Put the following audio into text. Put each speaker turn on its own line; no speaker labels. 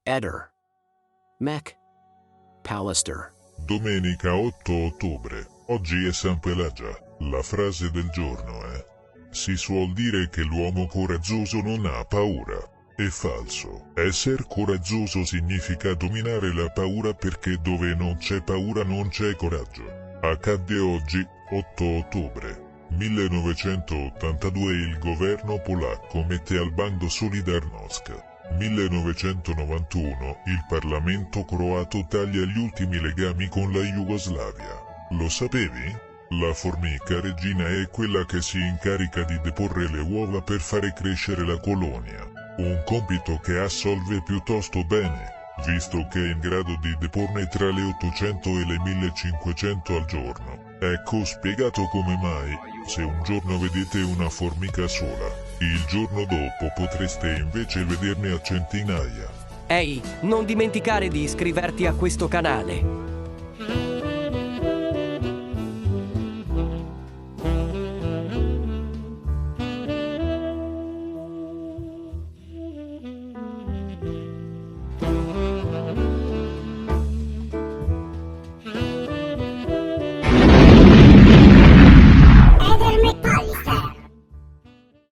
Eder. Mac. Pallister.
Domenica 8 ottobre. Oggi è San Pelagia. La frase del giorno è: si suol dire che l'uomo coraggioso non ha paura. È falso. Essere coraggioso significa dominare la paura, perché dove non c'è paura non c'è coraggio. Accadde oggi, 8 ottobre 1982, il governo polacco mette al bando Solidarnosc. 1991, il Parlamento croato taglia gli ultimi legami con la Jugoslavia. Lo sapevi? La formica regina è quella che si incarica di deporre le uova per fare crescere la colonia. Un compito che assolve piuttosto bene, visto che è in grado di deporne tra le 800 e le 1500 al giorno. Ecco spiegato come mai, se un giorno vedete una formica sola, il giorno dopo potreste invece vederne a centinaia.
Ehi, non dimenticare di iscriverti a questo canale.